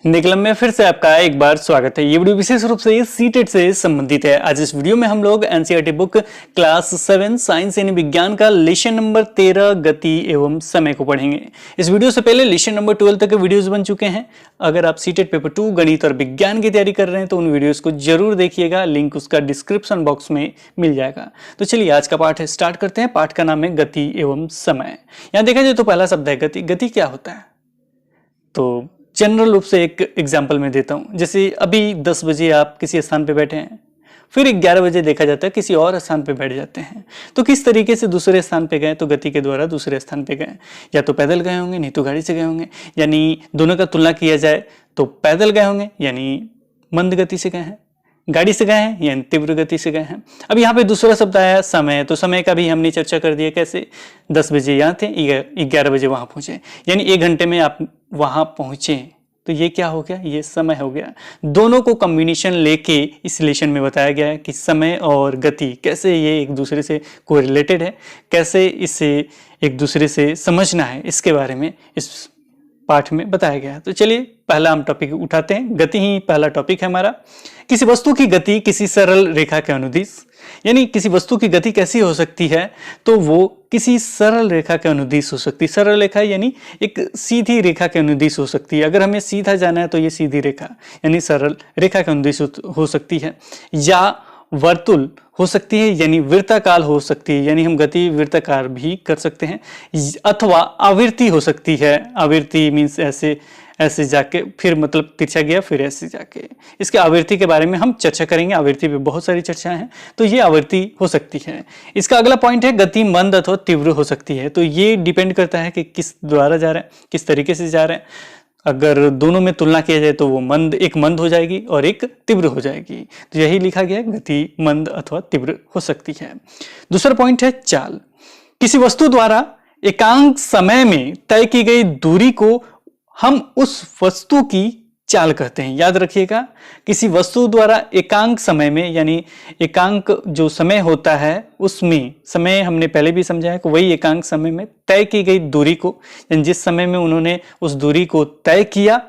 Hindi club में फिर से आपका एक बार स्वागत है। ये वीडियो विशेष रूप से सीटेट से संबंधित है। आज इस वीडियो में हम लोग एनसीईआरटी बुक क्लास 7 साइंस यानी विज्ञान का लेसन नंबर 13 गति एवं समय को पढ़ेंगे। इस वीडियो से पहले लेसन नंबर 12 तक के वीडियोस बन चुके हैं। अगर आप सीटेट पेपर 2 गणित और विज्ञान की तैयारी कर रहे हैं तो उन वीडियोज को जरूर देखिएगा, लिंक उसका डिस्क्रिप्शन बॉक्स में मिल जाएगा। तो चलिए आज का पाठ स्टार्ट करते हैं। पाठ का नाम है गति एवं समय। यहाँ देखा जाए तो पहला शब्द है गति। गति क्या होता है? तो जनरल रूप से एक एग्जाम्पल मैं देता हूं। जैसे अभी 10 बजे आप किसी स्थान पे बैठे हैं, फिर 11 बजे देखा जाता है किसी और स्थान पे बैठ जाते हैं। तो किस तरीके से दूसरे स्थान पे गए? तो गति के द्वारा दूसरे स्थान पे गए। या तो पैदल गए होंगे, नहीं तो गाड़ी से गए होंगे। यानी दोनों का तुलना किया जाए तो पैदल गए होंगे यानी मंद गति से गए हैं, गाड़ी से गए हैं यानी तीव्र गति से गए हैं। अब यहाँ पे दूसरा शब्द आया समय। तो समय का भी हमने चर्चा कर दिया। कैसे? 10 बजे यहाँ थे, 11 बजे वहां पहुंचे, यानी 1 घंटे में आप वहां पहुंचे। तो ये क्या हो गया? ये समय हो गया। दोनों को कॉम्बिनेशन लेके इस लेसन में बताया गया है कि समय और गति कैसे ये एक दूसरे से कोरिलेटेड है, कैसे इसे एक दूसरे से समझना है, इसके बारे में इस पाठ में बताया गया है। तो चलिए पहला हम टॉपिक उठाते हैं। गति ही पहला टॉपिक है हमारा। किसी वस्तु की गति किसी सरल रेखा के अनुदिश, यानी किसी वस्तु की गति कैसी हो सकती है? तो वो किसी सरल रेखा के अनुदिश हो सकती है। सरल रेखा यानी एक सीधी रेखा के अनुदिश हो सकती है। अगर हमें सीधा जाना है तो ये सीधी रेखा यानी सरल रेखा के अनुदिश हो सकती है, या वर्तुल हो सकती है यानी वृत्ताकार हो सकती है, यानी हम गति वृत्ताकार भी कर सकते हैं, अथवा आवृत्ति हो सकती है। आवृत्ति मीन्स ऐसे ऐसे जाके फिर मतलब तिरछा गया फिर ऐसे जाके। इसके आवृत्ति के बारे में हम चर्चा करेंगे। आवृत्ति पे बहुत सारी चर्चाएं हैं, तो ये आवृत्ति हो सकती है। इसका अगला पॉइंट है गति मंद अथवा तीव्र हो सकती है। तो ये डिपेंड करता है कि किस द्वारा जा रहे हैं, किस तरीके से जा रहे हैं। अगर दोनों में तुलना किया जाए तो वो मंद, एक मंद हो जाएगी और एक तीव्र हो जाएगी। तो यही लिखा गया है, गति मंद अथवा तीव्र हो सकती है। दूसरा पॉइंट है चाल। किसी वस्तु द्वारा एकांक समय में तय की गई दूरी को हम उस वस्तु की चाल कहते हैं। याद रखिएगा, किसी वस्तु द्वारा एकांक समय में, यानी एकांक जो समय होता है उसमें, समय हमने पहले भी समझा है कि वही एकांक समय में तय की गई दूरी को, यानी जिस समय में उन्होंने उस दूरी को तय किया,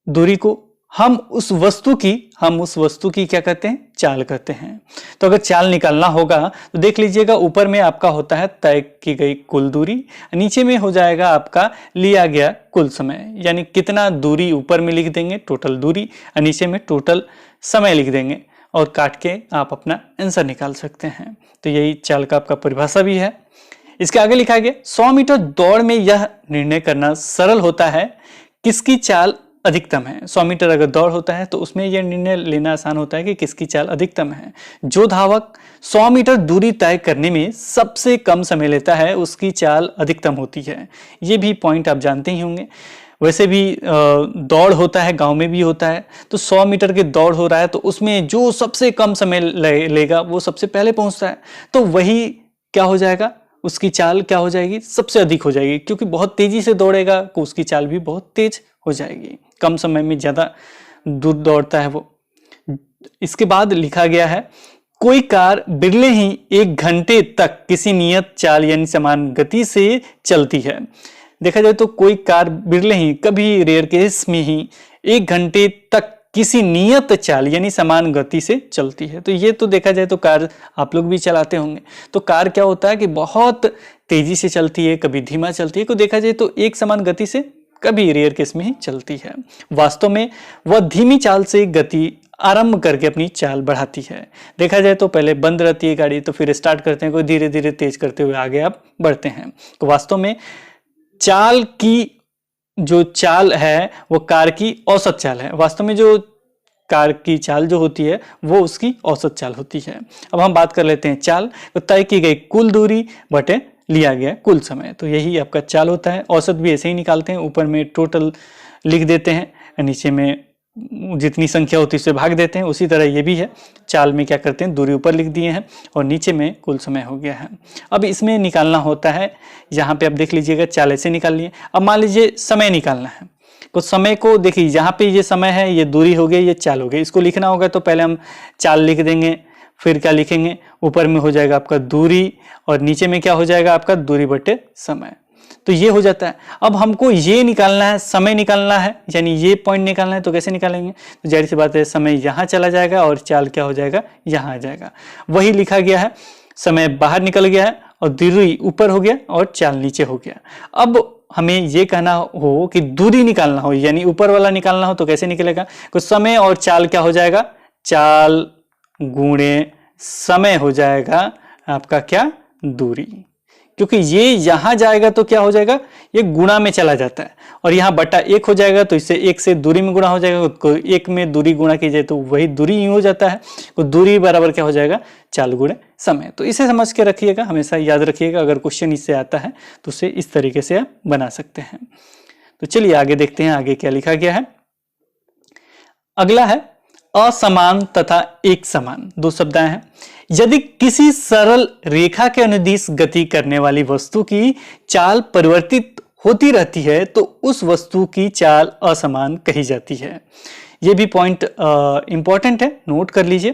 दूरी को हम उस वस्तु की क्या कहते हैं? चाल कहते हैं। तो अगर चाल निकालना होगा तो देख लीजिएगा, ऊपर में आपका होता है तय की गई कुल दूरी, नीचे में हो जाएगा आपका लिया गया कुल समय। यानी कितना दूरी ऊपर में लिख देंगे टोटल दूरी, और नीचे में टोटल समय लिख देंगे, और काट के आप अपना आंसर निकाल सकते हैं। तो यही चाल का आपका परिभाषा भी है। इसके आगे लिखा गया 100 मीटर दौड़ में यह निर्णय करना सरल होता है किसकी चाल अधिकतम है। 100 मीटर अगर दौड़ होता है तो उसमें यह निर्णय लेना आसान होता है कि किसकी चाल अधिकतम है। जो धावक 100 मीटर दूरी तय करने में सबसे कम समय लेता है उसकी चाल अधिकतम होती है। ये भी पॉइंट आप जानते ही होंगे। वैसे भी दौड़ होता है, गांव में भी होता है। तो 100 मीटर की दौड़ हो रहा है तो उसमें जो सबसे कम समय लेगा वो सबसे पहले पहुंचता है। तो वही क्या हो जाएगा? उसकी चाल क्या हो जाएगी? सबसे अधिक हो जाएगी, क्योंकि बहुत तेजी से दौड़ेगा तो उसकी चाल भी बहुत तेज हो जाएगी। कम समय में ज्यादा दूर दौड़ता है वो। इसके बाद लिखा गया है कोई कार बिरले ही 1 घंटे तक किसी नियत चाल यानी समान गति से चलती है। देखा जाए तो कोई कार बिरले ही, कभी रेयर केस में ही 1 घंटे तक किसी नियत चाल यानी समान गति से चलती है। तो ये तो देखा जाए तो कार आप लोग भी चलाते होंगे। तो कार क्या होता है कि बहुत तेजी से चलती है, कभी धीमा चलती है। तो देखा जाए तो एक समान गति से कभी रेयर केस में ही चलती है। वास्तव में वह धीमी चाल से गति आरंभ करके अपनी चाल बढ़ाती है। देखा जाए तो पहले बंद रहती है गाड़ी, तो फिर स्टार्ट करते हैं, कोई धीरे धीरे तेज करते हुए आगे आप बढ़ते हैं। तो वास्तव में चाल की जो चाल है वो कार की औसत चाल है। वास्तव में जो कार की चाल जो होती है वो उसकी औसत चाल होती है। अब हम बात कर लेते हैं चाल। तो तय की गई कुल दूरी बटे लिया गया कुल समय। तो यही आपका चाल होता है। औसत भी ऐसे ही निकालते हैं, ऊपर में टोटल लिख देते हैं, नीचे में जितनी संख्या होती है उससे भाग देते हैं। उसी तरह ये भी है, चाल में क्या करते हैं, दूरी ऊपर लिख दिए हैं और नीचे में कुल समय हो गया है। अब इसमें निकालना होता है, यहाँ पे आप देख लीजिएगा चाल ऐसे निकाल लिए। अब मान लीजिए समय निकालना है, तो समय को देखिए, यहाँ पे ये समय है, ये दूरी हो गई, ये चाल हो गई। इसको लिखना होगा तो पहले हम चाल लिख देंगे, फिर क्या लिखेंगे, ऊपर में हो जाएगा आपका दूरी और नीचे में क्या हो जाएगा आपका दूरी बटे समय। तो ये हो जाता है। अब हमको ये निकालना है, समय निकालना है, यानी ये पॉइंट निकालना है, तो कैसे निकालेंगे? तो जाहिर सी बात है समय यहाँ चला जाएगा और चाल क्या हो जाएगा, यहाँ आ जाएगा। वही लिखा गया है, समय बाहर निकल गया है और दूरी ऊपर हो गया और चाल नीचे हो गया। अब हमें ये कहना हो कि दूरी निकालना हो, यानी ऊपर वाला निकालना हो, तो कैसे निकलेगा? कुछ समय और चाल क्या हो जाएगा, चाल गुणे समय हो जाएगा आपका क्या, दूरी। क्योंकि ये यहां जाएगा तो क्या हो जाएगा, ये गुणा में चला जाता है और यहाँ बटा 1 हो जाएगा, तो इससे 1 से दूरी में गुणा हो जाएगा, तो 1 में दूरी गुणा की जाए तो वही दूरी यूं हो जाता है, तो दूरी बराबर क्या हो जाएगा, चाल गुणे समय। तो इसे समझ के रखिएगा, हमेशा याद रखिएगा, अगर क्वेश्चन इससे आता है तो उसे इस तरीके से आप बना सकते हैं। तो चलिए आगे देखते हैं, आगे क्या लिखा गया है। अगला है असमान तथा एक समान, दो शब्द हैं। यदि किसी सरल रेखा के अनुदिश गति करने वाली वस्तु की चाल परिवर्तित होती रहती है तो उस वस्तु की चाल असमान कही जाती है। यह भी पॉइंट इंपॉर्टेंट है, नोट कर लीजिए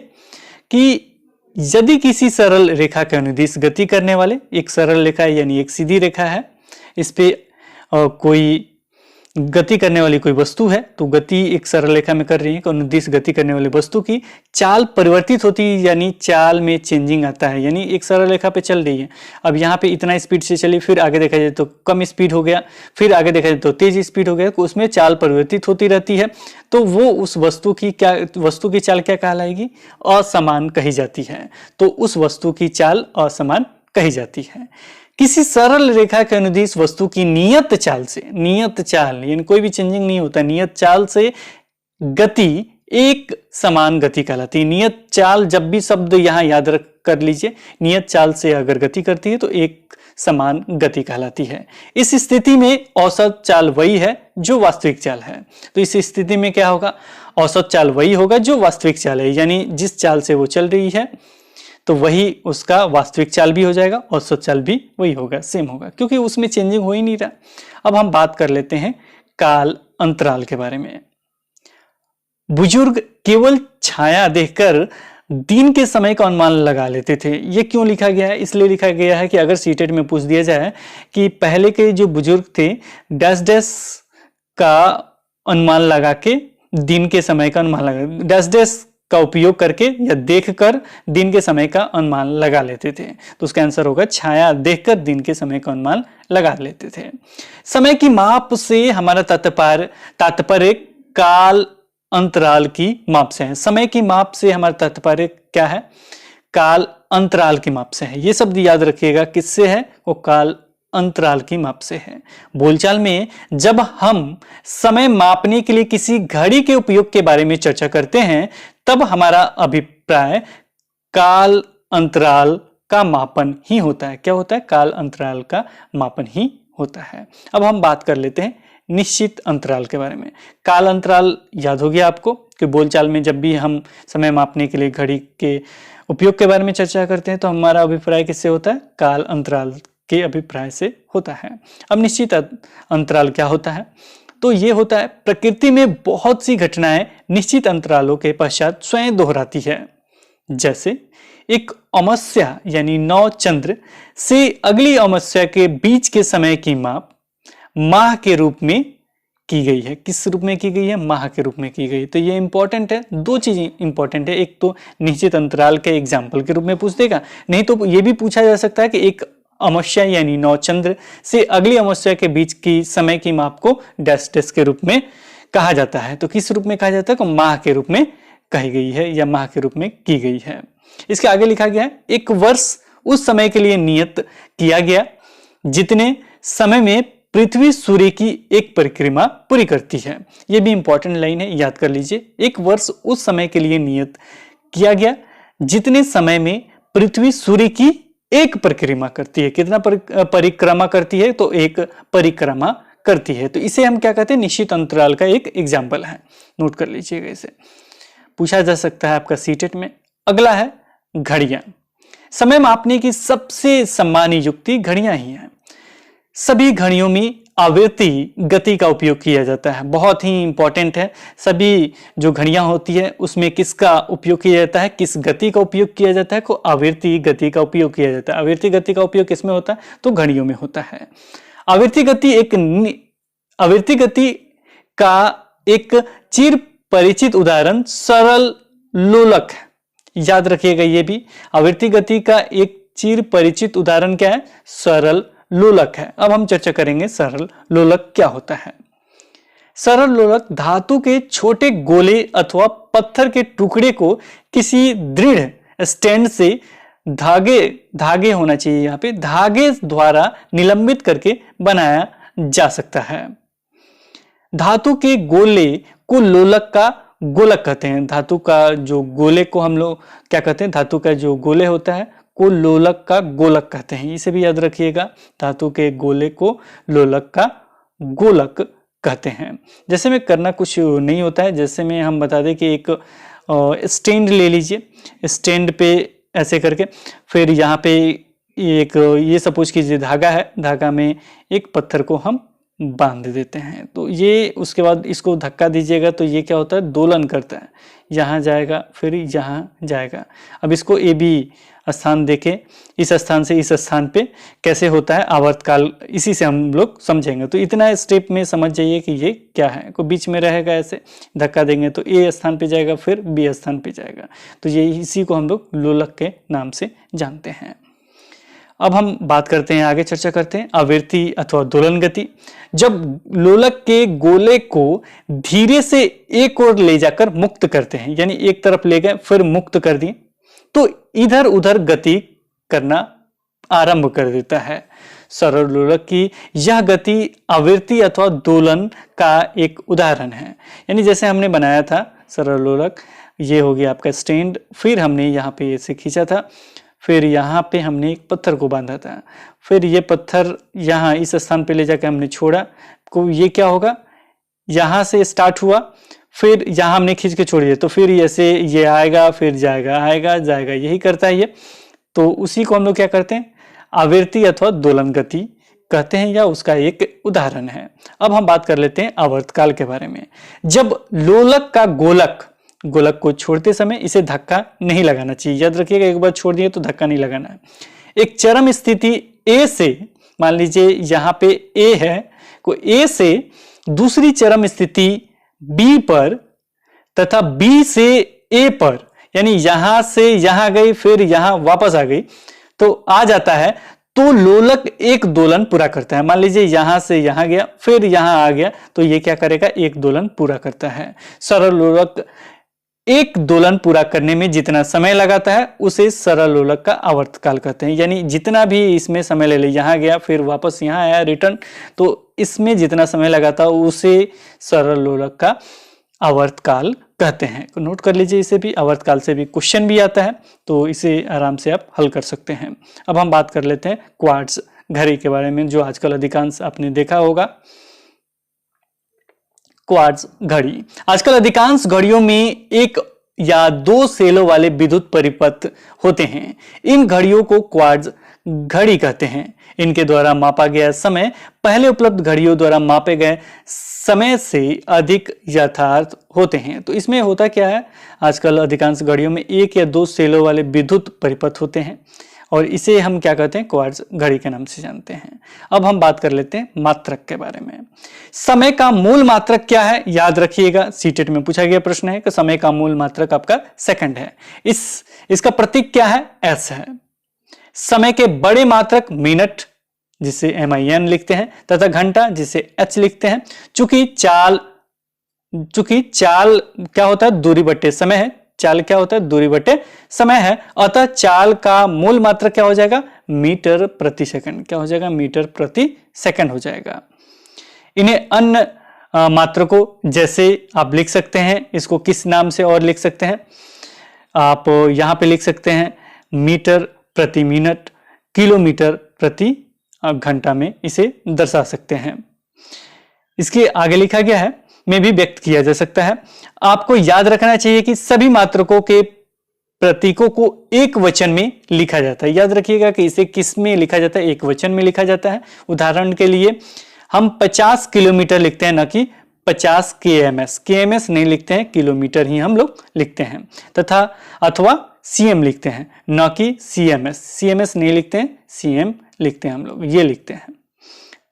कि यदि किसी सरल रेखा के अनुदिश गति करने वाले, एक सरल रेखा है यानी एक सीधी रेखा है, इस पे कोई गति करने वाली कोई वस्तु है, तो गति एक सरल रेखा में कर रही है, अनुदिश गति करने वाली वस्तु की चाल परिवर्तित होती है, यानी चाल में चेंजिंग आता है, यानी एक सरल रेखा पे चल रही है। अब यहाँ पे इतना स्पीड से चली, फिर आगे देखा जाए तो कम स्पीड हो गया, फिर आगे देखा जाए तो तेज स्पीड हो गया, तो उसमें चाल परिवर्तित होती रहती है, तो वो उस वस्तु की चाल क्या कहलाएगी, असमान कही जाती है। तो उस वस्तु की चाल असमान कही जाती है। किसी सरल रेखा के अनुदिश वस्तु की नियत चाल से, नियत चाल यानी कोई भी चेंजिंग नहीं होता, नियत चाल से गति एक समान गति कहलाती है। नियत चाल, जब भी शब्द यहाँ याद रख कर लीजिए, नियत चाल से अगर गति करती है तो एक समान गति कहलाती है। इस स्थिति में औसत चाल वही है जो वास्तविक चाल है। तो इस स्थिति में क्या होगा, औसत चाल वही होगा जो वास्तविक चाल है, यानी जिस चाल से वो चल रही है तो वही उसका वास्तविक चाल भी हो जाएगा, औसत चाल भी वही होगा, सेम होगा, क्योंकि उसमें चेंजिंग हो ही नहीं रहा। अब हम बात कर लेते हैं काल अंतराल के बारे में। बुजुर्ग केवल छाया देखकर दिन के समय का अनुमान लगा लेते थे। ये क्यों लिखा गया है? इसलिए लिखा गया है कि अगर सीटेट में पूछ दिया जाए कि पहले के जो बुजुर्ग थे डैश डैश का अनुमान लगा के दिन के समय का अनुमान लगा, डैश डैश का उपयोग करके या देखकर दिन के समय का अनुमान लगा लेते थे, तो उसका आंसर होगा छाया देखकर दिन के समय का अनुमान लगा लेते थे। समय की माप से हमारा तात्पर्य काल अंतराल की माप से है। समय की माप से हमारा तात्पर्य क्या है, काल अंतराल की माप से है। ये शब्द याद रखिएगा, किससे है, वो काल अंतराल की माप से है। बोलचाल में जब हम समय मापने के लिए किसी घड़ी के उपयोग के बारे में चर्चा करते हैं तब हमारा अभिप्राय काल अंतराल का मापन ही होता है। क्या होता है, काल अंतराल का मापन ही होता है। अब हम बात कर लेते हैं निश्चित अंतराल के बारे में। काल अंतराल याद हो गया आपको कि बोलचाल में जब भी हम समय मापने के लिए घड़ी के उपयोग के बारे में चर्चा करते हैं तो हमारा अभिप्राय किससे होता है, काल अंतराल के अभिप्राय से होता है। अब निश्चित अंतराल क्या होता है, तो ये होता है प्रकृति में बहुत सी घटनाएं निश्चित अंतरालों के पश्चात स्वयं दोहराती है। जैसे एक अमावस्या यानी 9 चंद्र से अगली अमावस्या के बीच के समय की माप माह के रूप में की गई है। किस रूप में की गई है, माह के रूप में की गई। तो ये इंपॉर्टेंट है, दो चीजें इंपॉर्टेंट है, एक तो निश्चित अंतराल के एग्जाम्पल के रूप में पूछ देगा, नहीं तो ये भी पूछा जा सकता है कि एक अमावस्या यानी 9 चंद्र से अगली अमावस्या के बीच की समय की माप को डैश डैश के रूप में कहा जाता है। तो किस रूप में कहा जाता है, तो माह के रूप में कही गई है या माह के रूप में की गई है। इसके आगे लिखा गया है एक वर्ष उस समय के लिए नियत किया गया जितने समय में पृथ्वी सूर्य की एक परिक्रमा पूरी करती है। यह भी इंपॉर्टेंट लाइन है, याद कर लीजिए। एक वर्ष उस समय के लिए नियत किया गया जितने समय में पृथ्वी सूर्य की एक परिक्रमा करती है। कितना परिक्रमा करती है, तो एक परिक्रमा करती है। तो इसे हम क्या कहते हैं, निश्चित अंतराल का एक एग्जाम्पल है, नोट कर लीजिएगा। इसे पूछा जा सकता है आपका सीटेट में। अगला है घड़ियां। समय मापने की सबसे सम्मानीय युक्ति घड़ियां ही है। सभी घड़ियों में आवर्ती गति का उपयोग किया जाता है, बहुत ही इंपॉर्टेंट है। सभी जो घड़ियां होती है उसमें किसका उपयोग किया जाता है, किस गति का उपयोग किया जाता है, आवर्ती गति का उपयोग किया जाता है। आवर्ती गति का उपयोग किसमें होता है, तो घड़ियों में होता है। आवृत्ति गति का एक चिर परिचित उदाहरण सरल लोलक है। याद रखिएगा, ये भी आवृत्ति गति का एक चिर परिचित उदाहरण क्या है? सरल लोलक है। अब हम चर्चा करेंगे सरल लोलक क्या होता है। सरल लोलक धातु के छोटे गोले अथवा पत्थर के टुकड़े को किसी दृढ़ स्टैंड से धागे होना चाहिए, यहाँ पे धागे द्वारा निलंबित करके बनाया जा सकता है। धातु के गोले को लोलक का गोलक कहते हैं। धातु का जो गोले को हम लोग क्या कहते हैं? धातु का जो गोले होता है को लोलक का गोलक कहते हैं। इसे भी याद रखिएगा, धातु के गोले को लोलक का गोलक कहते हैं। जैसे में करना कुछ नहीं होता है, जैसे में हम बता दें कि एक स्टैंड ले लीजिए, स्टैंड पे ऐसे करके फिर यहाँ पे एक ये सपोज कीजिए धागा है, धागा में एक पत्थर को हम बांध देते हैं। तो ये उसके बाद इसको धक्का दीजिएगा तो ये क्या होता है? दोलन करता है, यहाँ जाएगा फिर यहाँ जाएगा। अब इसको ए बी स्थान देके इस स्थान से इस स्थान पे कैसे होता है आवर्तकाल, इसी से हम लोग समझेंगे। तो इतना स्टेप में समझ जाइए कि ये क्या है। कोई बीच में रहेगा, ऐसे धक्का देंगे तो ए स्थान पे जाएगा फिर बी स्थान पे जाएगा। तो ये इसी को हम लोग लोलक के नाम से जानते हैं। अब हम बात करते हैं, आगे चर्चा करते हैं आवृत्ति अथवा दोलन गति। जब लोलक के गोले को धीरे से एक ओर ले जाकर मुक्त करते हैं, यानी एक तरफ ले गए फिर मुक्त कर दिए, तो इधर उधर गति करना आरंभ कर देता है। सरल लोलक की यह गति आवृत्ति अथवा दोलन का एक उदाहरण है। यानी जैसे हमने बनाया था सरल लोलक, ये हो गया आपका स्टैंड, फिर हमने यहाँ पे ऐसे खींचा था, फिर यहाँ पे हमने एक पत्थर को बांधा था, फिर ये पत्थर यहाँ इस स्थान पे ले जाकर हमने छोड़ा, को ये क्या होगा? यहाँ से स्टार्ट हुआ, फिर यहाँ हमने खींच के छोड़ दिया, तो फिर ऐसे ये आएगा फिर जाएगा, आएगा जाएगा, यही करता है ये। तो उसी को हम लोग क्या करते हैं? आवृत्ति अथवा दोलन गति कहते हैं, या उसका एक उदाहरण है। अब हम बात कर लेते हैं आवर्तकाल के बारे में। जब लोलक का गोलक को छोड़ते समय इसे धक्का नहीं लगाना चाहिए। याद रखिएगा, एक बार छोड़ दिए तो धक्का नहीं लगाना है। एक चरम स्थिति ए से, मान लीजिए यहाँ पे ए है, को ए से दूसरी चरम स्थिति बी पर तथा बी से ए पर, यानी यहां से यहां गई फिर यहां वापस आ गई, तो आ जाता है, तो लोलक एक दोलन पूरा करता है। मान लीजिए यहां से यहां गया फिर यहां आ गया, तो ये क्या करेगा? एक दोलन पूरा करता है। सरल लोलक एक दोलन पूरा करने में जितना समय लगाता है उसे सरल लोलक का आवर्तकाल कहते हैं। यानी जितना भी इसमें समय ले ले, यहाँ गया फिर वापस यहाँ आया रिटर्न, तो इसमें जितना समय लगाता है उसे सरल लोलक का आवर्तकाल कहते हैं। तो नोट कर लीजिए, इसे भी आवर्तकाल से भी क्वेश्चन भी आता है, तो इसे आराम से आप हल कर सकते हैं। अब हम बात कर लेते हैं क्वार्ट्ज घड़ी के बारे में, जो आजकल अधिकांश आपने देखा होगा। क्वार्ट्ज घड़ी, आजकल अधिकांश घड़ियों में एक या दो सेलों वाले विद्युत परिपथ होते हैं। इन घड़ियों को क्वार्ट्ज घड़ी कहते हैं। इनके द्वारा मापा गया समय पहले उपलब्ध घड़ियों द्वारा मापे गए समय से अधिक यथार्थ होते हैं। तो इसमें होता क्या है, आजकल अधिकांश घड़ियों में एक या दो सेलों वाले विद्युत परिपथ होते हैं, और इसे हम क्या कहते हैं? क्वार्ट्ज घड़ी के नाम से जानते हैं। अब हम बात कर लेते हैं मात्रक के बारे में। समय का मूल मात्रक क्या है? याद रखिएगा, सीटेट में पूछा गया प्रश्न है कि समय का मूल मात्रक आपका सेकंड है। इसका प्रतीक क्या है? एस है। समय के बड़े मात्रक मिनट, जिसे MIN लिखते हैं, तथा घंटा, जिसे H लिखते हैं। चूंकि चाल क्या होता है? दूरी बट्टे समय है। चाल क्या होता है? दूरी बटे समय है, अतः चाल का मूल मात्रक क्या हो जाएगा? मीटर प्रति सेकंड। क्या हो जाएगा? मीटर प्रति सेकंड हो जाएगा। इन्हें अन्य मात्रकों जैसे आप लिख सकते हैं, इसको किस नाम से और लिख सकते हैं? आप यहां पे लिख सकते हैं मीटर प्रति मिनट, किलोमीटर प्रति घंटा में इसे दर्शा सकते हैं। इसके आगे लिखा गया है में भी व्यक्त किया जा सकता है। आपको याद रखना चाहिए कि सभी मात्रकों के प्रतीकों को एक वचन में लिखा जाता है। याद रखिएगा कि इसे किस में लिखा जाता है? एक वचन में लिखा जाता है। उदाहरण के लिए हम 50 किलोमीटर लिखते हैं, न कि 50 kms नहीं लिखते हैं, किलोमीटर ही हम लोग लिखते हैं। तथा अथवा cm लिखते हैं, न कि cms नहीं लिखते हैं, cm लिखते हैं हम लोग, ये लिखते हैं।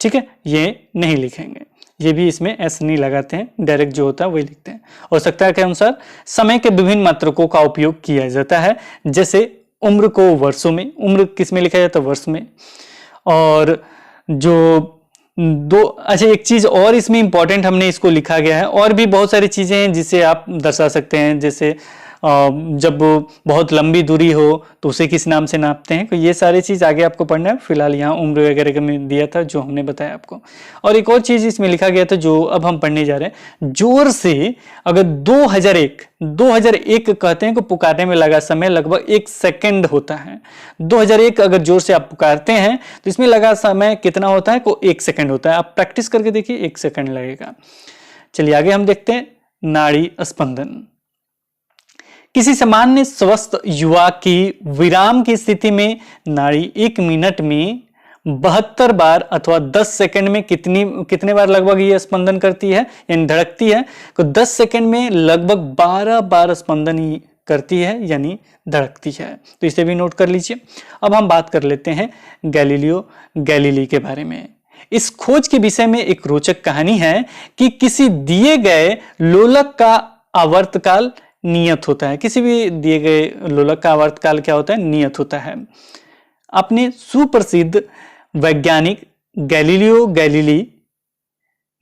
ठीक है, ये नहीं लिखेंगे, ये भी इसमें एस नहीं लगाते हैं, डायरेक्ट जो होता है वही लिखते हैं। और सप्ताह के अनुसार समय के विभिन्न मात्रकों का उपयोग किया जाता है, जैसे उम्र को वर्षों में, उम्र किस में लिखा जाता है, वर्ष में। और जो दो, अच्छा एक चीज और इसमें इंपॉर्टेंट हमने इसको लिखा गया है, और भी बहुत सारी चीजें हैं जिसे आप दर्शा सकते हैं, जैसे जब बहुत लंबी दूरी हो तो उसे किस नाम से नापते हैं, तो ये सारी चीज आगे आपको पढ़ना है। फिलहाल यहाँ उम्र वगैरह का में दिया था जो हमने बताया आपको। और एक और चीज इसमें लिखा गया था जो अब हम पढ़ने जा रहे हैं, जोर से अगर 2001 कहते हैं कि पुकारने में लगा समय लगभग 1 सेकंड होता है। 2001 अगर जोर से आप पुकारते हैं तो इसमें लगा समय कितना होता है, को 1 सेकंड होता है। आप प्रैक्टिस करके देखिए, 1 सेकंड लगेगा। चलिए आगे हम देखते हैं नाड़ी स्पंदन। किसी सामान्य स्वस्थ युवा की विराम की स्थिति में नाड़ी 1 मिनट में 72 बार अथवा 10 सेकंड में कितने बार लगभग ये स्पंदन करती है, यानी धड़कती है, तो 10 सेकंड में लगभग 12 बार स्पंदन करती है, यानी धड़कती है। तो इसे भी नोट कर लीजिए। अब हम बात कर लेते हैं गैलीलियो गैलीली के बारे में। इस खोज के विषय में एक रोचक कहानी है कि किसी दिए गए लोलक का आवर्तकाल नियत होता है। किसी भी दिए गए लोलक का आवर्तकाल क्या होता है, नियत होता है। अपने सुप्रसिद्ध वैज्ञानिक गैलीलियो गैलीली,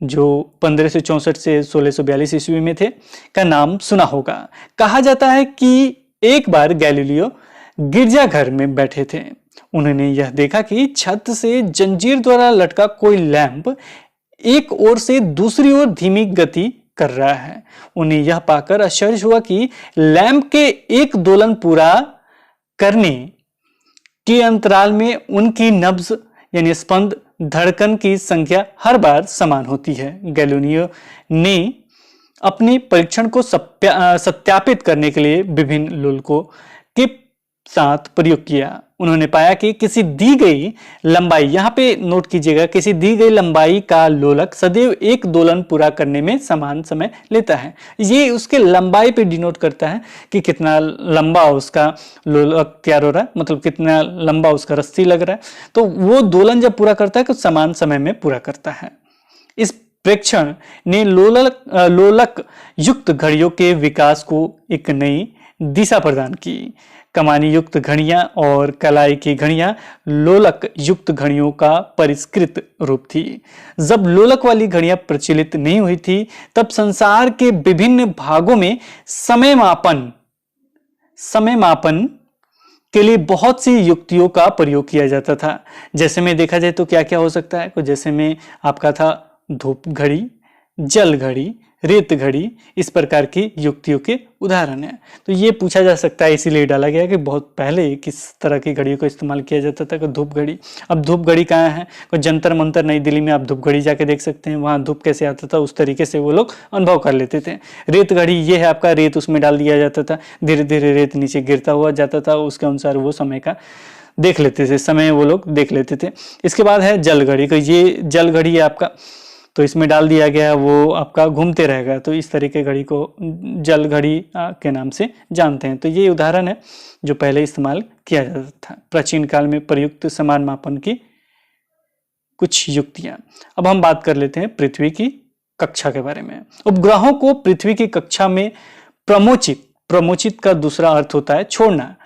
जो 1564 से 1642 ईस्वी में थे, का नाम सुना होगा। कहा जाता है कि एक बार गैलीलियो गिरजाघर में बैठे थे। उन्होंने यह देखा कि छत से जंजीर द्वारा लटका कोई लैंप एक ओर से दूसरी ओर धीमी गति कर रहा है। उन्हें यह पाकर आश्चर्य हुआ कि लैंप के एक दोलन पूरा करने के अंतराल में उनकी नब्ज यानी स्पंद धड़कन की संख्या हर बार समान होती है। गैलीलियो ने अपने परीक्षण को सत्यापित करने के लिए विभिन्न लोलकों के साथ प्रयोग किया। उन्होंने पाया कि किसी दी गई लंबाई, यहां पे नोट कीजिएगा, किसी दी गई लंबाई का लोलक सदैव एक दोलन पूरा करने में समान समय लेता है। ये उसके लंबाई पे डिनोट करता है कि कितना लंबा उसका लोलक तैयार हो रहा है, मतलब कितना लंबा उसका रस्सी लग रहा है। तो वो दोलन जब पूरा करता है तो समान समय में पूरा करता है। इस प्रेक्षण ने लोलक युक्त घड़ियों के विकास को एक नई दिशा प्रदान की। कमानी युक्त घड़ियां और कलाई की घड़ियां लोलक युक्त घड़ियों का परिष्कृत रूप थी। जब लोलक वाली घड़ियां प्रचलित नहीं हुई थी तब संसार के विभिन्न भागों में समय मापन के लिए बहुत सी युक्तियों का प्रयोग किया जाता था। जैसे में देखा जाए तो क्या क्या हो सकता है, जैसे में आपका था धूप घड़ी, जल घड़ी, रेत घड़ी, इस प्रकार की युक्तियों के उदाहरण है। तो ये पूछा जा सकता है, इसीलिए डाला गया कि बहुत पहले किस तरह की घड़ियों को इस्तेमाल किया जाता था। धूप घड़ी, अब धूप घड़ी कहाँ है, कोई जंतर मंतर नई दिल्ली में आप धूप घड़ी जाके देख सकते हैं, वहां धूप कैसे आता था उस तरीके से वो लोग अनुभव कर लेते थे। रेत घड़ी ये है आपका, रेत उसमें डाल दिया जाता था, धीरे धीरे रेत नीचे गिरता हुआ जाता था, उसके अनुसार वो समय का देख लेते थे, समय वो लोग देख लेते थे। इसके बाद है जल घड़ी, तो ये जल घड़ी है आपका, तो इसमें डाल दिया गया है, वो आपका घूमते रहेगा, तो इस तरीके घड़ी को जल घड़ी के नाम से जानते हैं। तो ये उदाहरण है जो पहले इस्तेमाल किया जाता था। प्राचीन काल में प्रयुक्त समान मापन की कुछ युक्तियां। अब हम बात कर लेते हैं पृथ्वी की कक्षा के बारे में। उपग्रहों को पृथ्वी की कक्षा में प्रमोचित का दूसरा अर्थ होता है छोड़ना,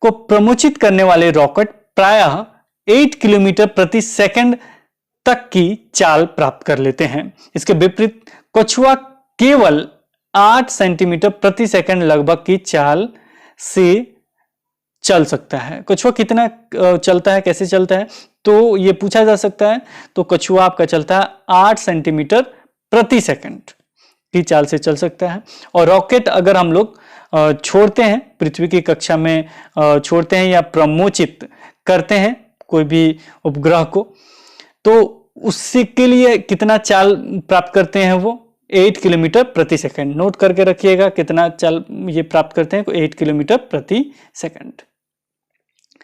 को प्रमोचित करने वाले रॉकेट प्रायः 8 किलोमीटर प्रति सेकंड तक की चाल प्राप्त कर लेते हैं। इसके विपरीत कछुआ केवल 8 सेंटीमीटर प्रति सेकंड लगभग की चाल से चल सकता है। कछुआ कितना चलता है, कैसे चलता है, तो ये पूछा जा सकता है। तो कछुआ आपका चलता है 8 सेंटीमीटर प्रति सेकंड की चाल से चल सकता है। और रॉकेट अगर हम लोग छोड़ते हैं, पृथ्वी की कक्षा में छोड़ते हैं या प्रमोचित करते हैं कोई भी उपग्रह को, तो उससे के लिए कितना चाल प्राप्त करते हैं, वो 8 किलोमीटर प्रति सेकंड। नोट करके रखिएगा कितना चाल ये प्राप्त करते हैं, 8 किलोमीटर प्रति सेकंड।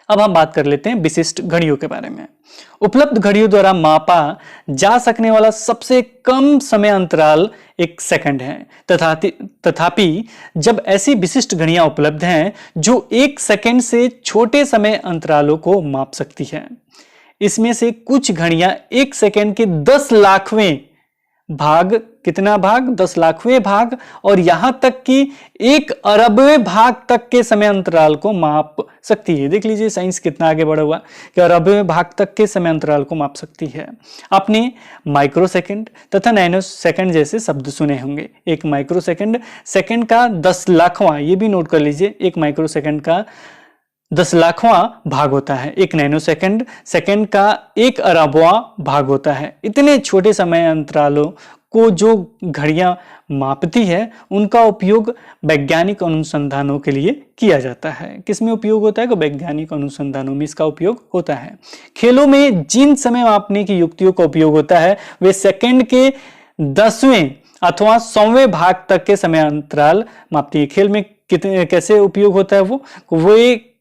अब हम बात कर लेते हैं विशिष्ट घड़ियों के बारे में। उपलब्ध घड़ियों द्वारा मापा जा सकने वाला सबसे कम समय अंतराल 1 सेकंड है। तथापि जब ऐसी विशिष्ट घड़ियां उपलब्ध हैं जो 1 सेकंड से छोटे समय अंतरालों को माप सकती है, इसमें से कुछ घड़ियां 1 सेकंड के 10 लाखवें भाग, कितना भाग, 10 लाखवें भाग, और यहां तक कि 1 अरबवें भाग तक के समय अंतराल को माप सकती है। देख लीजिए साइंस कितना आगे बढ़ा हुआ कि अरबवें भाग तक के समय अंतराल को माप सकती है। आपने माइक्रो सेकंड तथा नैनो सेकंड जैसे शब्द सुने होंगे। एक माइक्रो सेकंड, सेकंड का 10 लाखवां, ये भी नोट कर लीजिए, एक माइक्रो सेकंड का 10 लाखवां भाग होता है। एक नैनो सेकंड, सेकंड का 1 अरबवां भाग होता है। इतने छोटे समय अंतरालों को जो घड़ियां मापती है उनका उपयोग वैज्ञानिक अनुसंधानों के लिए किया जाता है। किसमें उपयोग होता है? वैज्ञानिक अनुसंधानों में इसका उपयोग होता है। खेलों में जिन समय मापने की युक्तियों का उपयोग होता है वे सेकंड के 10वें अथवा 100वें भाग तक के समय अंतराल मापती है। खेल में कितने कैसे उपयोग होता है? वो एक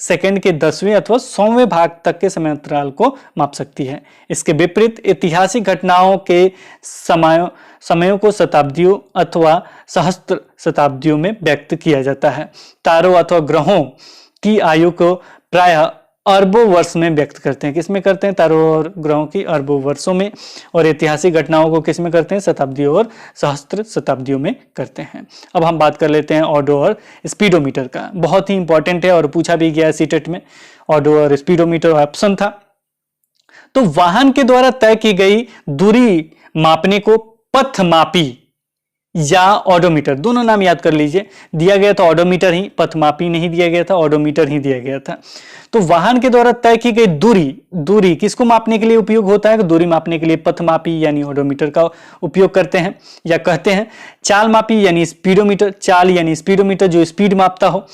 सेकंड के 10वें अथवा 100वें भाग तक के समय अंतराल को माप सकती है। इसके विपरीत ऐतिहासिक घटनाओं के समयों को शताब्दियों अथवा सहस्त्र शताब्दियों में व्यक्त किया जाता है। तारों अथवा ग्रहों की आयु को प्रायः अरबों वर्ष में व्यक्त करते हैं। किसमें करते हैं? तारों और ग्रहों की अरबों वर्षों में। और ऐतिहासिक घटनाओं को किसमें करते हैं? शताब्दियों और सहस्त्र शताब्दियों में करते हैं। अब हम बात कर लेते हैं ऑडो और स्पीडोमीटर का। बहुत ही इंपॉर्टेंट है और पूछा भी गया है सीटेट में। ऑडो और स्पीडोमीटर ऑप्शन था। तो वाहन के द्वारा तय की गई दूरी मापने को पथमापी या ऑडोमीटर, दोनों नाम याद कर लीजिए। दिया गया था ऑडोमीटर ही, पथमापी नहीं दिया गया था, ऑडोमीटर ही दिया गया था। तो वाहन के द्वारा तय की गई दूरी किसको मापने के लिए उपयोग होता है? दूरी मापने के लिए पथमापी यानी ऑडोमीटर का उपयोग करते हैं या कहते हैं। चाल मापी यानी स्पीडोमीटर, चाल यानी स्पीडोमीटर जो स्पीड मापता हो।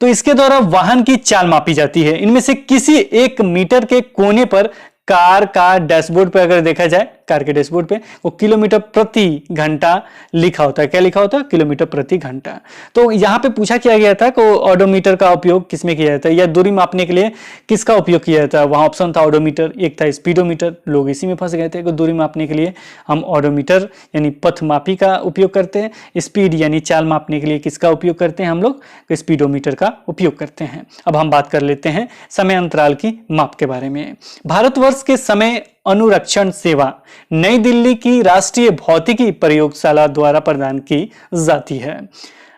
तो इसके द्वारा वाहन की चाल मापी जाती है। इनमें से किसी एक मीटर के कोने पर कार का डैशबोर्ड पे अगर देखा जाए, कार के डैशबोर्ड पे वो किलोमीटर प्रति घंटा लिखा होता है। क्या लिखा होता है? किलोमीटर प्रति घंटा। तो यहां पे पूछा किया गया था कि ऑडोमीटर का उपयोग किसमें किया जाता है या दूरी मापने के लिए किसका उपयोग किया जाता है। वहां ऑप्शन था ऑडोमीटर, एक था स्पीडोमीटर। लोग इसी में फंस गए थे कि दूरी मापने के लिए हम ऑडोमीटर यानी पथमापी का उपयोग करते हैं, स्पीड यानी चाल मापने के लिए किसका उपयोग करते हैं हम लोग? स्पीडोमीटर का उपयोग करते हैं। अब हम बात कर लेते हैं समय अंतराल की माप के बारे में। भारतवर्ष के समय अनुरक्षण सेवा नई दिल्ली की राष्ट्रीय भौतिकी प्रयोगशाला द्वारा प्रदान की जाती है।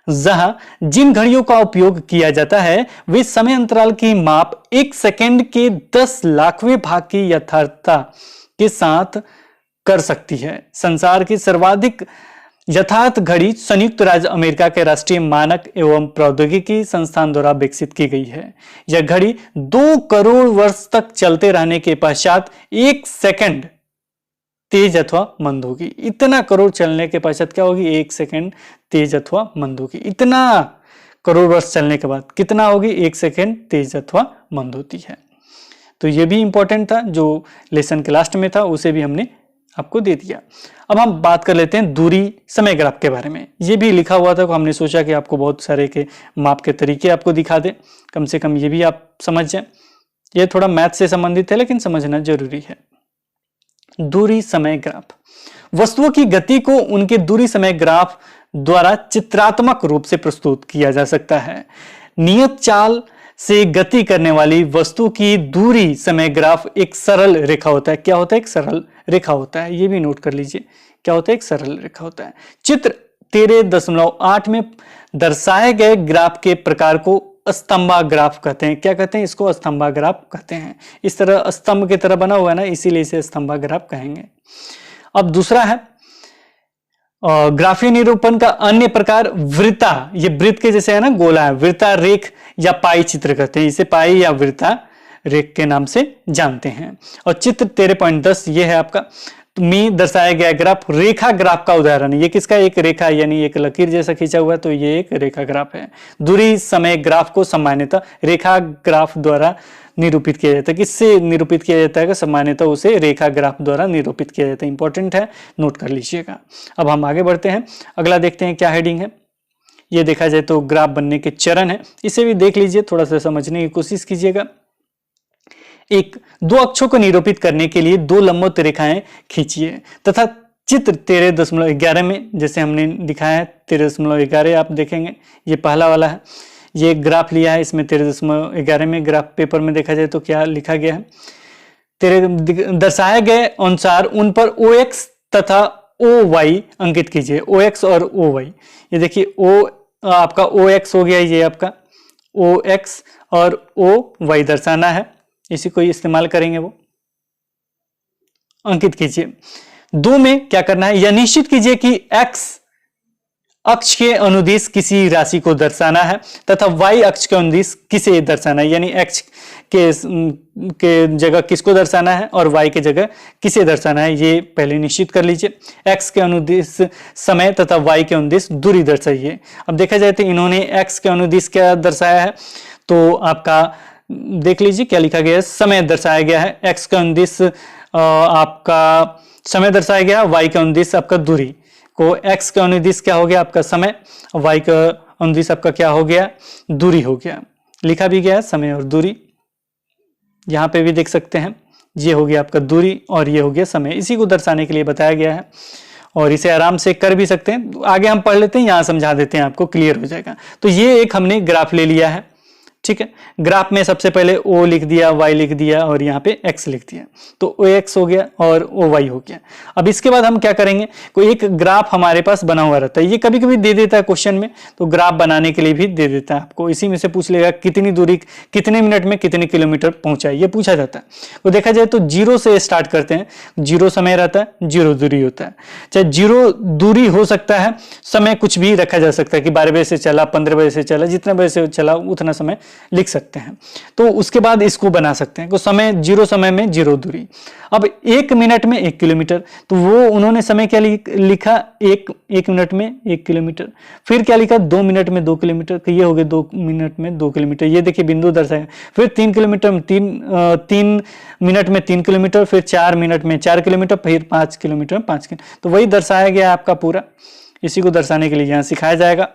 जहां जिन घड़ियों का उपयोग किया जाता है वे समय अंतराल की माप 1 सेकंड के 10 लाखवें भाग की यथार्थता के साथ कर सकती है। संसार की सर्वाधिक यथार्थ घड़ी संयुक्त राज्य अमेरिका के राष्ट्रीय मानक एवं प्रौद्योगिकी संस्थान द्वारा विकसित की गई है। यह घड़ी 2 करोड़ वर्ष तक चलते रहने के पश्चात 1 सेकंड तेज अथवा मंद होगी। इतना करोड़ चलने के पश्चात क्या होगी? 1 सेकंड तेज अथवा मंद होगी। इतना करोड़ वर्ष चलने के बाद कितना होगी? 1 सेकंड तेज अथवा मंद होती है। तो यह भी इंपॉर्टेंट था, जो लेसन के लास्ट में था उसे भी हमने आपको दे दिया। अब हम बात कर लेते हैं दूरी समय ग्राफ के बारे में। ये भी लिखा हुआ था, हमने सोचा कि आपको बहुत सारे के माप के तरीके आपको दिखा दे, कम से कम ये भी आप समझ जाए। ये थोड़ा मैथ से संबंधित है लेकिन समझना जरूरी है। दूरी समय ग्राफ वस्तुओं की गति को उनके दूरी समय ग्राफ द्वारा चित्रात्मक रूप से प्रस्तुत किया जा सकता है। नियत चाल से गति करने वाली वस्तु की दूरी समय ग्राफ एक सरल रेखा होता है। क्या होता है? एक सरल रेखा होता है। ये भी नोट कर लीजिए, क्या होता है? एक सरल रेखा होता है। चित्र 13.8 में दर्शाए गए ग्राफ के प्रकार को स्तंभा ग्राफ कहते हैं। क्या कहते हैं? इसको स्तंभा ग्राफ कहते हैं। इस तरह स्तंभ की तरह बना हुआ है ना, इसीलिए इसे स्तंभा ग्राफ कहेंगे। अब दूसरा है ग्राफीय निरूपण का अन्य प्रकार वृत्ता। ये वृत्त के जैसे है ना, गोला है। वृत्ता रेख या पाई चित्र कहते हैं। इसे पाई या वृत्ता रेख के नाम से जानते हैं। और चित्र 13.10 ये है आपका में दर्शाया गया ग्राफ रेखा ग्राफ का उदाहरण है। ये किसका? एक रेखा यानी एक लकीर जैसा खींचा हुआ है, तो ये एक रेखा ग्राफ है। दूरी समय ग्राफ को सामान्यतः रेखा ग्राफ द्वारा निरूपित किया जाता है। किससे निरूपित किया जाता है? सामान्यतः उसे रेखा ग्राफ द्वारा निरूपित किया जाता है। इंपॉर्टेंट है, नोट कर लीजिएगा। अब हम आगे बढ़ते हैं, अगला देखते हैं क्या हेडिंग है। ये देखा जाए तो ग्राफ बनने के चरण है, इसे भी देख लीजिए, थोड़ा सा समझने की कोशिश कीजिएगा। एक 2 अक्षों को निरूपित करने के लिए 2 लंबवत रेखाएं खींचिए तथा चित्र 13.11 में जैसे हमने दिखाया है 13.11 आप देखेंगे, ये पहला वाला है। ये ग्राफ लिया है, इसमें 13.11 में ग्राफ पेपर में देखा जाए तो क्या लिखा गया है? दर्शाए गए अनुसार उन पर OX तथा OY अंकित कीजिए। OX और OY, ये देखिए O आपका OX हो गया, ये आपका OX और OY दर्शाना है, इसी को इस्तेमाल करेंगे, वो अंकित कीजिए। 2 में क्या करना है, यह निश्चित कीजिए कि X अक्ष के अनुदिश किसी राशि को दर्शाना है तथा Y अक्ष के अनुदिश किसे दर्शाना है, यानी X के जगह किसको दर्शाना है और Y के जगह किसे दर्शाना है, ये पहले निश्चित कर लीजिए। X के अनुदिश समय तथा Y के अनुदिश दूरी दर्शाइए। अब देखा जाए तो इन्होंने X के अनुदिश क्या दर्शाया है, तो आपका देख लीजिए क्या लिखा गया है, समय दर्शाया गया है। X के अनुदिश आपका समय दर्शाया गया, Y के अनुदिश आपका दूरी को, X का अनुदिश क्या हो गया आपका समय, Y का अनुदिश आपका क्या हो गया, दूरी हो गया। लिखा भी गया है समय और दूरी, यहाँ पे भी देख सकते हैं, ये हो गया आपका दूरी और ये हो गया समय, इसी को दर्शाने के लिए बताया गया है और इसे आराम से कर भी सकते हैं। आगे हम पढ़ लेते हैं, यहाँ समझा देते हैं, आपको क्लियर हो जाएगा। तो ये एक हमने ग्राफ ले लिया है, ठीक है। ग्राफ में सबसे पहले O लिख दिया, Y लिख दिया और यहाँ पे X लिख दिया, तो OX हो गया और OY हो गया। अब इसके बाद हम क्या करेंगे, कोई एक ग्राफ हमारे पास बना हुआ रहता है, ये कभी कभी दे देता है क्वेश्चन में, तो ग्राफ बनाने के लिए भी दे देता है आपको, इसी में से पूछ लेगा कितनी दूरी कितने मिनट में कितने किलोमीटर पहुंचा है, ये पूछा जाता है। तो देखा जाए तो 0 से स्टार्ट करते हैं, 0 समय रहता है, 0 दूरी होता है। चाहे 0 दूरी हो सकता है, समय कुछ भी रखा जा सकता है कि 12 बजे से चला, 15 बजे से चला, जितने बजे से चला उतना समय लिख सकते हैं। तो उसके बाद इसको बना सकते हैं, तो समय 0 समय में 0 दूरी। अब 1 मिनट में 1 किलोमीटर, तो वो उन्होंने समय क्या लिखा, 1 मिनट में 1 किलोमीटर। फिर क्या लिखा, 2 मिनट में 2 किलोमीटर, तो ये हो गए 2 मिनट में 2 किलोमीटर, ये देखिए बिंदु दर्शाया। फिर 3 किलोमीटर में 3 मिनट में 3 किलोमीटर, फिर 4 मिनट में 4 किलोमीटर, फिर 5 किलोमीटर में 5 किलोमीटर। तो वही दर्शाया गया आपका पूरा, इसी को दर्शाने के लिए यहाँ सिखाया जाएगा।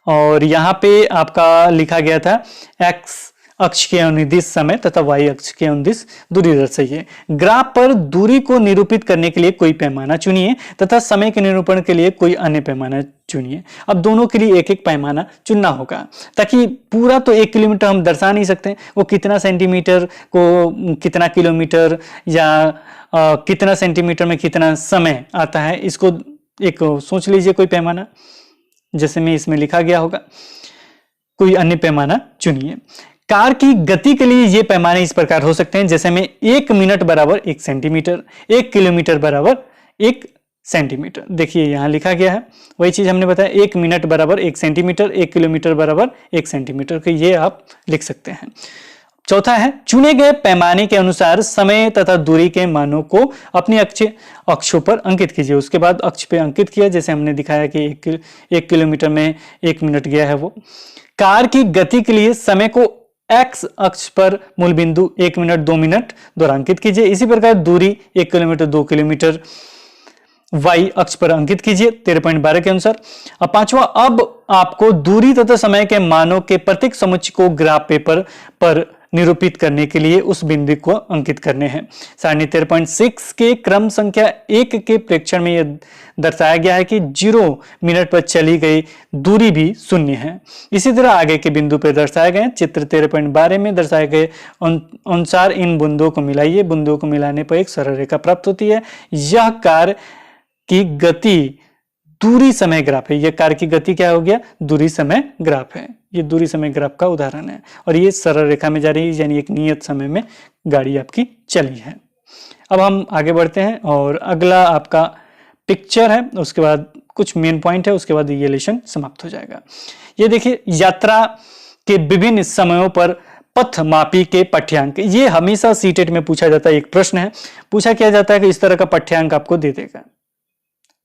और यहाँ पे आपका लिखा गया था X अक्ष के अनुदिश समय तथा Y अक्ष के अनुदिश दूरी दर्शाइए। ग्राफ पर दूरी को निरूपित करने के लिए कोई पैमाना चुनिए तथा समय के निरूपण के लिए कोई अन्य पैमाना चुनिए। अब दोनों के लिए एक एक पैमाना चुनना होगा, ताकि पूरा तो 1 किलोमीटर हम दर्शा नहीं सकते, वो कितना सेंटीमीटर को कितना किलोमीटर या कितना सेंटीमीटर में कितना समय आता है, इसको एक सोच लीजिए कोई पैमाना, जैसे में इसमें लिखा गया होगा, कोई अन्य पैमाना चुनिए। कार की गति के लिए ये पैमाने इस प्रकार हो सकते हैं, जैसे में 1 मिनट बराबर 1 सेंटीमीटर, 1 किलोमीटर बराबर 1 सेंटीमीटर। देखिए यहाँ लिखा गया है, वही चीज हमने बताया, 1 मिनट बराबर 1 सेंटीमीटर, 1 किलोमीटर बराबर 1 सेंटीमीटर, तो ये आप लिख सकते हैं। चौथा है, चुने गए पैमाने के अनुसार समय तथा दूरी के मानों को अपनी अक्षों पर अंकित कीजिए। उसके बाद अक्ष पे अंकित किया, जैसे हमने दिखाया कि 1 किलोमीटर में 1 मिनट गया है वो। कार की गति के लिए समय को X अक्ष पर मूल बिंदु 1 मिनट 2 मिनट द्वारा अंकित कीजिए। इसी प्रकार दूरी 1 किलोमीटर 2 किलोमीटर Y अक्ष पर अंकित कीजिए 13.12 के अनुसार। अब पांचवा, अब आपको दूरी तथा समय के मानों के प्रत्येक समुच्चय को ग्राफ पेपर पर निरूपित करने के लिए उस बिंदु को अंकित करने हैं। सारणी 13.6 के क्रम संख्या 1 के प्रेक्षण में यह दर्शाया गया है कि 0 मिनट पर चली गई दूरी भी शून्य है। इसी तरह आगे के बिंदु पर दर्शाए गए चित्र 13.12 में दर्शाए गए अनुसार इन बिंदुओं को मिलाइए। बिंदुओं को मिलाने पर एक सरल रेखा प्राप्त होती है। यह कार की गति दूरी समय ग्राफ है। यह कार की गति क्या हो गया, दूरी समय ग्राफ है। ये दूरी समय ग्राफ का उदाहरण है और ये सरल रेखा में जा रही है, यानी एक नियत समय में गाड़ी आपकी चली है। अब हम आगे बढ़ते हैं और अगला आपका पिक्चर है, उसके बाद कुछ मेन पॉइंट है, उसके बाद ये लेसन समाप्त हो जाएगा। ये देखिए, यात्रा के विभिन्न समयों पर पथ मापी के पाठ्यांक, ये हमेशा सीटेट में पूछा जाता है। एक प्रश्न है, पूछा क्या जाता है कि इस तरह का पाठ्यांक आपको दे देगा,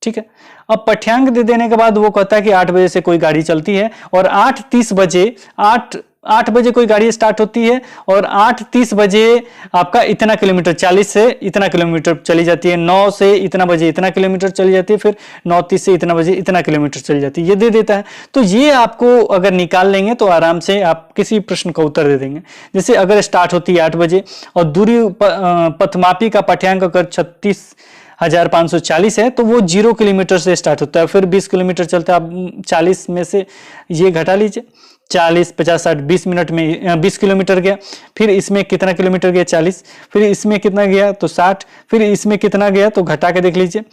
ठीक है। अब पाठ्यांक दे देने के बाद वो कहता है कि 8 बजे से कोई गाड़ी चलती है और 8:30 बजे 8 बजे कोई गाड़ी स्टार्ट होती है और 8:30 बजे आपका इतना किलोमीटर 40 से इतना किलोमीटर चली जाती है, 9 से इतना बजे इतना किलोमीटर चली जाती है, फिर 9:30 से इतना बजे इतना किलोमीटर चली जाती है, ये दे देता है। तो ये आपको अगर निकाल लेंगे तो आराम से आप किसी प्रश्न का उत्तर दे देंगे। जैसे अगर स्टार्ट होती है 8 बजे और दूरी पथमापी का पाठ्यांक अगर 36,540 है तो वो 0 किलोमीटर से स्टार्ट होता है, फिर 20 किलोमीटर चलता है। आप 40 में से ये घटा लीजिए 40, 50, 60, 20 मिनट में 20 किलोमीटर गया। फिर इसमें कितना किलोमीटर गया 40, फिर इसमें कितना गया तो 60, फिर इसमें कितना गया तो घटा के देख लीजिए,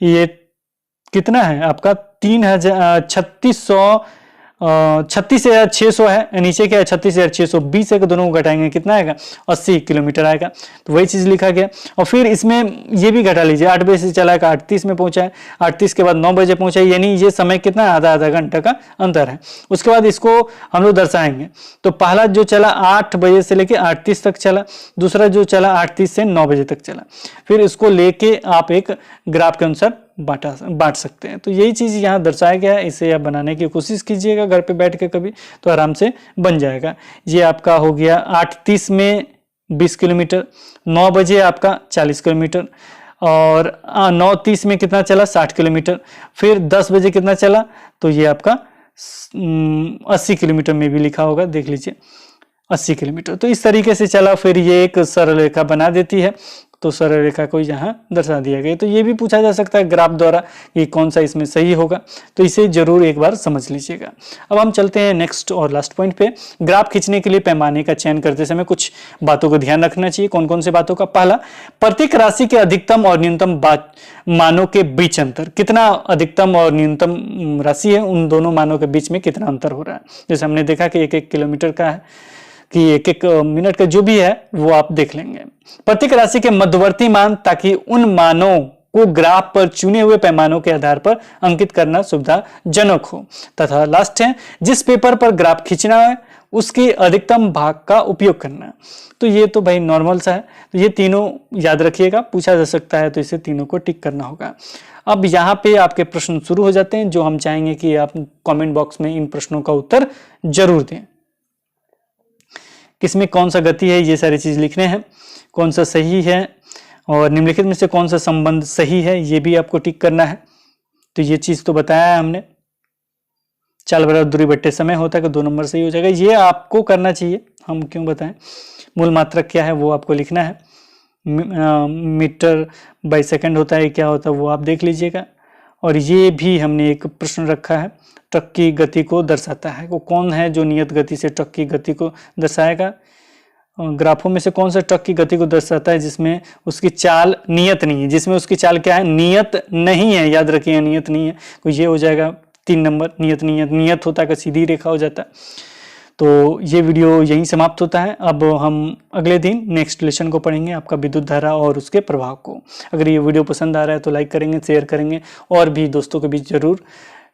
ये कितना है आपका 36,600 है, नीचे क्या है 36,620 है, दोनों को घटाएंगे कितना आएगा 80 किलोमीटर आएगा। तो वही चीज लिखा गया। और फिर इसमें ये भी घटा लीजिए, 8 बजे से चला है 38 में पहुंचा है, 38 के बाद 9 बजे पहुंचा है, यानी ये समय कितना है आधा घंटा का अंतर है। उसके बाद इसको हम लोग दर्शाएंगे। तो पहला जो चला 8 बजे से लेके 38 तक चला, दूसरा जो चला 38 से 9 बजे तक चला, फिर इसको लेके आप एक ग्राफ के अनुसार बांट सकते हैं। तो यही चीज यहाँ दर्शाया गया है, इसे आप बनाने की कोशिश कीजिएगा घर पे बैठ के कभी, तो आराम से बन जाएगा। ये आपका हो गया 8:30 में 20 किलोमीटर, 9 बजे आपका 40 किलोमीटर, और 9:30 में कितना चला 60 किलोमीटर, फिर 10 बजे कितना चला तो ये आपका 80 किलोमीटर में भी लिखा होगा, देख लीजिए 80 किलोमीटर। तो इस तरीके से चला। फिर ये एक सरल रेखा बना देती है, तो सरल रेखा को यहाँ दर्शा दिया गया। तो ये भी पूछा जा सकता है ग्राफ द्वारा कि कौन सा इसमें सही होगा, तो इसे जरूर एक बार समझ लीजिएगा। अब हम चलते हैं नेक्स्ट और लास्ट पॉइंट पे। ग्राफ खींचने के लिए पैमाने का चयन करते समय कुछ बातों को ध्यान रखना चाहिए। कौन कौन से बातों का? पहला, प्रत्येक राशि के अधिकतम और न्यूनतम मानों के बीच अंतर, कितना अधिकतम और न्यूनतम राशि है, उन दोनों मानों के बीच में कितना अंतर हो रहा है। जैसे हमने देखा कि 1-1 किलोमीटर का है कि 1-1 मिनट का जो भी है वो आप देख लेंगे। प्रत्येक राशि के मध्यवर्ती मान, ताकि उन मानों को ग्राफ पर चुने हुए पैमानों के आधार पर अंकित करना सुविधाजनक हो। तथा लास्ट है, जिस पेपर पर ग्राफ खींचना है उसके अधिकतम भाग का उपयोग करना। तो ये तो भाई नॉर्मल सा है, तो ये तीनों याद रखिएगा, पूछा जा सकता है, तो इसे तीनों को टिक करना होगा। अब यहाँ पे आपके प्रश्न शुरू हो जाते हैं, जो हम चाहेंगे कि आप कमेंट बॉक्स में इन प्रश्नों का उत्तर जरूर दें। किसमें कौन सा गति है, ये सारी चीज लिखने हैं, कौन सा सही है, और निम्नलिखित में से कौन सा संबंध सही है, ये भी आपको टिक करना है। तो ये चीज तो बताया है हमने। चाल बराबर दूरी बट्टे समय होता है कि 2 नंबर सही हो जाएगा, ये आपको करना चाहिए, हम क्यों बताएं। मूल मात्रक क्या है वो आपको लिखना है। मीटर बाई सेकंड होता है, क्या होता है वो आप देख लीजिएगा। और ये भी हमने एक प्रश्न रखा है, ट्रक की गति को दर्शाता है। वो कौन है जो नियत गति से ट्रक की गति को दर्शाएगा? ग्राफों में से कौन सा ट्रक की गति को दर्शाता है जिसमें उसकी चाल नियत नहीं है, जिसमें उसकी चाल क्या है नियत नहीं है, याद रखिए नियत नहीं है। तो ये हो जाएगा 3 नंबर, नियत नहीं है। नियत होता है कि सीधी रेखा हो जाता है। तो ये वीडियो यहीं समाप्त होता है। अब हम अगले दिन नेक्स्ट लेसन को पढ़ेंगे, आपका विद्युत धारा और उसके प्रभाव को। अगर ये वीडियो पसंद आ रहा है तो लाइक करेंगे, शेयर करेंगे, और भी दोस्तों के बीच जरूर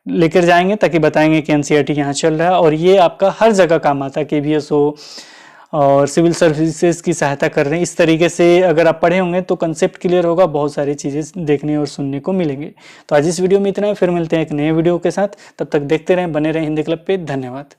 लेकर जाएंगे, ताकि बताएंगे कि एनसीईआरटी यहाँ चल रहा है और ये आपका हर जगह काम आता है। केवीएस हो और सिविल सर्विसेज की सहायता कर रहे हैं। इस तरीके से अगर आप पढ़े होंगे तो कंसेप्ट क्लियर होगा, बहुत सारी चीज़ें देखने और सुनने को मिलेंगे। तो आज इस वीडियो में इतना है, फिर मिलते हैं एक नए वीडियो के साथ। तब तक देखते रहें, बने रहें हिंदी क्लब पे। धन्यवाद।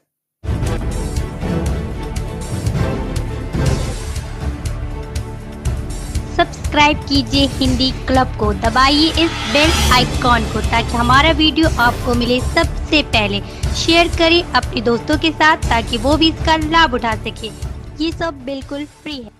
सब्सक्राइब कीजिए हिंदी क्लब को, दबाइए इस बेल आइकॉन को ताकि हमारा वीडियो आपको मिले सबसे पहले। शेयर करें अपने दोस्तों के साथ ताकि वो भी इसका लाभ उठा सके। ये सब बिल्कुल फ्री है।